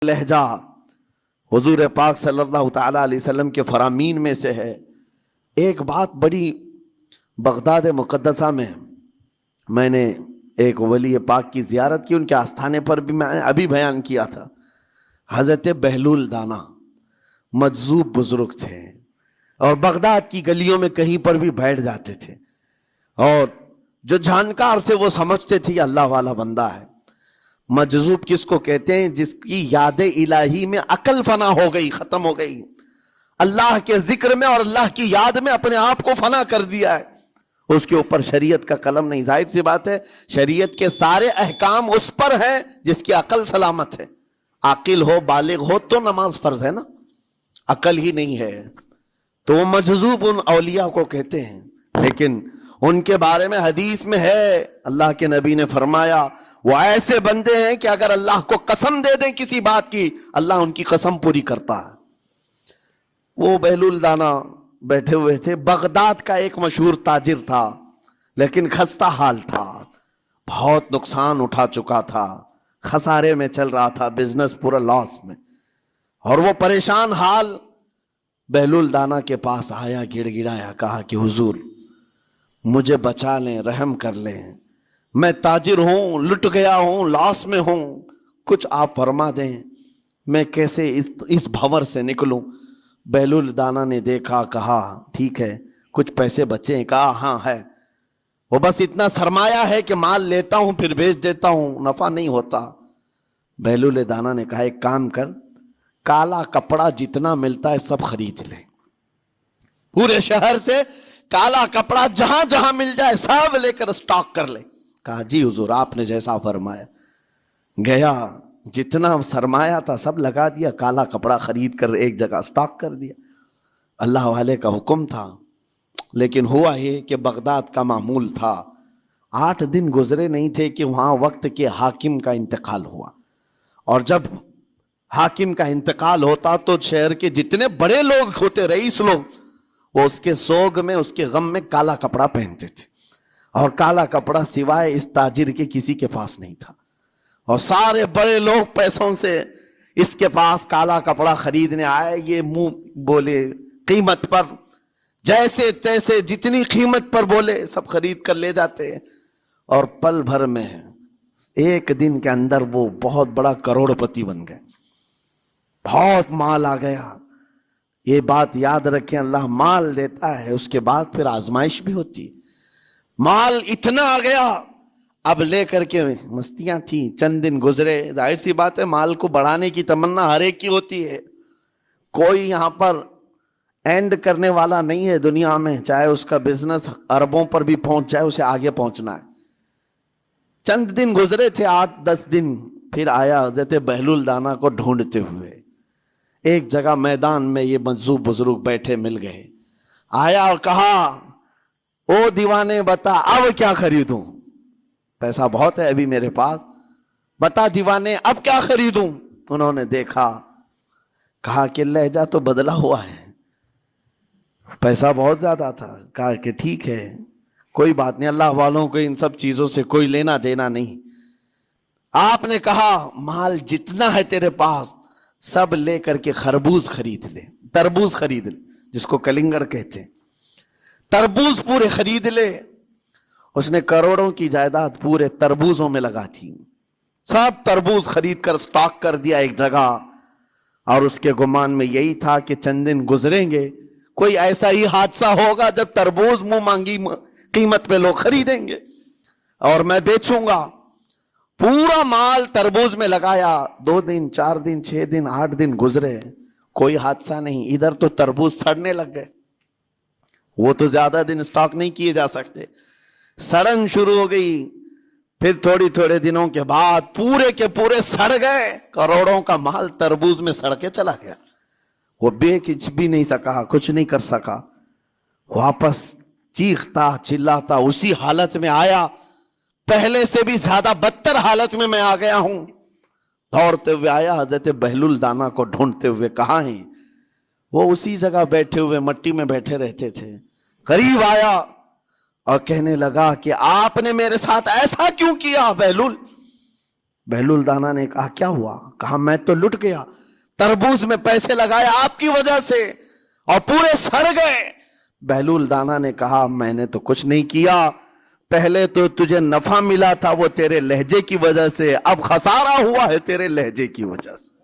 لہجہ حضور پاک صلی اللہ تعالیٰ علیہ وسلم کے فرامین میں سے ہے۔ ایک بات بڑی بغداد مقدسہ میں نے ایک ولی پاک کی زیارت کی، ان کے آستانے پر بھی میں ابھی بیان کیا تھا۔ حضرت بہلول دانا مجذوب بزرگ تھے اور بغداد کی گلیوں میں کہیں پر بھی بیٹھ جاتے تھے، اور جو جانکار تھے وہ سمجھتے تھے یہ اللہ والا بندہ ہے۔ مجذوب کس کو کہتے ہیں؟ جس کی یاد الہی میں عقل فنا ہو گئی، ختم ہو گئی، اللہ کے ذکر میں اور اللہ کی یاد میں اپنے آپ کو فنا کر دیا ہے، اس کے اوپر شریعت کا قلم نہیں۔ ظاہر سی بات ہے شریعت کے سارے احکام اس پر ہیں جس کی عقل سلامت ہے۔ عاقل ہو، بالغ ہو تو نماز فرض ہے نا، عقل ہی نہیں ہے تو وہ مجذوب ان اولیاء کو کہتے ہیں۔ لیکن ان کے بارے میں حدیث میں ہے، اللہ کے نبی نے فرمایا وہ ایسے بندے ہیں کہ اگر اللہ کو قسم دے دیں کسی بات کی، اللہ ان کی قسم پوری کرتا ہے۔ وہ بہلول دانا بیٹھے ہوئے تھے، بغداد کا ایک مشہور تاجر تھا، لیکن خستہ حال تھا، بہت نقصان اٹھا چکا تھا، خسارے میں چل رہا تھا، بزنس پورا لاس میں، اور وہ پریشان حال بہلول دانا کے پاس آیا، گڑ گڑایا، کہا کہ حضور مجھے بچا لیں، رحم کر لیں، میں تاجر ہوں، لٹ گیا ہوں، لاس میں ہوں، کچھ آپ فرما دیں، میں کیسے اس بھور سے نکلوں؟ بہلول دانا نے دیکھا، کہا ٹھیک ہے کچھ پیسے بچے ہیں؟ کہا ہاں ہے، وہ بس اتنا سرمایہ ہے کہ مال لیتا ہوں پھر بیچ دیتا ہوں، نفع نہیں ہوتا۔ بہلول دانا نے کہا ایک کام کر، کالا کپڑا جتنا ملتا ہے سب خرید لے، پورے شہر سے کالا کپڑا جہاں جہاں مل جائے سب لے کر اسٹاک کر لے۔ کہا جی حضور آپ نے جیسا فرمایا۔ گیا، جتنا سرمایہ تھا سب لگا دیا، کالا کپڑا خرید کر ایک جگہ اسٹاک کر دیا۔ اللہ والے کا حکم تھا، لیکن ہوا یہ کہ بغداد کا معمول تھا، 8 دن گزرے نہیں تھے کہ وہاں وقت کے حاکم کا انتقال ہوا، اور جب حاکم کا انتقال ہوتا تو شہر کے جتنے بڑے لوگ ہوتے، رئیس لوگ، وہ اس کے سوگ میں، اس کے غم میں کالا کپڑا پہنتے تھے، اور کالا کپڑا سوائے اس تاجر کے کسی کے پاس نہیں تھا، اور سارے بڑے لوگ پیسوں سے اس کے پاس کالا کپڑا خریدنے آئے۔ یہ منہ بولے قیمت پر، جیسے تیسے جتنی قیمت پر بولے سب خرید کر لے جاتے، اور پل بھر میں ایک دن کے اندر وہ بہت بڑا کروڑ پتی بن گئے، بہت مال آ گیا۔ یہ بات یاد رکھیں، اللہ مال دیتا ہے، اس کے بعد پھر آزمائش بھی ہوتی ہے۔ مال اتنا آ گیا، اب لے کر کے مستیاں تھیں، چند دن گزرے، ظاہر سی بات ہے مال کو بڑھانے کی تمنا ہر ایک کی ہوتی ہے، کوئی یہاں پر اینڈ کرنے والا نہیں ہے دنیا میں، چاہے اس کا بزنس اربوں پر بھی پہنچ جائے، اسے آگے پہنچنا ہے۔ چند دن گزرے تھے، 8-10 دن، پھر آیا حضرت بہلول دانا کو ڈھونڈتے ہوئے، ایک جگہ میدان میں یہ مجذوب بزرگ بیٹھے مل گئے، آیا اور کہا او دیوانے بتا اب کیا خریدوں؟ پیسہ بہت ہے ابھی میرے پاس، بتا دیوانے اب کیا خریدوں؟ انہوں نے دیکھا، کہا کہ لہجہ تو بدلا ہوا ہے، پیسہ بہت زیادہ تھا، کہا کہ ٹھیک ہے کوئی بات نہیں، اللہ والوں کو ان سب چیزوں سے کوئی لینا دینا نہیں۔ آپ نے کہا مال جتنا ہے تیرے پاس سب لے کر کے خربوز خرید لے، تربوز خرید لے، جس کو کلنگڑ کہتے ہیں، تربوز پورے خرید لے۔ اس نے کروڑوں کی جائیداد پورے تربوزوں میں لگا تھی، سب تربوز خرید کر سٹاک کر دیا ایک جگہ، اور اس کے گمان میں یہی تھا کہ چند دن گزریں گے، کوئی ایسا ہی حادثہ ہوگا جب تربوز منہ مانگی قیمت پہ لوگ خریدیں گے اور میں بیچوں گا۔ پورا مال تربوز میں لگایا، 2 دن 4 دن 6 دن 8 دن گزرے، کوئی حادثہ نہیں۔ ادھر تو تربوز سڑنے لگ گئے، وہ تو زیادہ دن سٹاک نہیں کیے جا سکتے، سڑن شروع ہو گئی۔ پھر تھوڑے دنوں کے بعد پورے کے پورے سڑ گئے، کروڑوں کا مال تربوز میں سڑ کے چلا گیا۔ وہ بیچ بھی نہیں سکا، کچھ نہیں کر سکا، واپس چیختا چلاتا اسی حالت میں آیا، پہلے سے بھی زیادہ بدتر حالت میں میں آ گیا ہوں۔ دوڑتے ہوئے آیا، حضرت بہلول دانا کو ڈھونڈتے ہوئے، کہاں ہیں؟ وہ اسی جگہ بیٹھے ہوئے مٹی میں بیٹھے رہتے تھے۔ قریب آیا اور کہنے لگا کہ آپ نے میرے ساتھ ایسا کیوں کیا بہلول؟ بہلول دانا نے کہا کیا ہوا؟ کہا میں تو لٹ گیا، تربوز میں پیسے لگائے آپ کی وجہ سے اور پورے سڑ گئے۔ بہلول دانا نے کہا میں نے تو کچھ نہیں کیا، پہلے تو تجھے نفع ملا تھا وہ تیرے لہجے کی وجہ سے، اب خسارہ ہوا ہے تیرے لہجے کی وجہ سے۔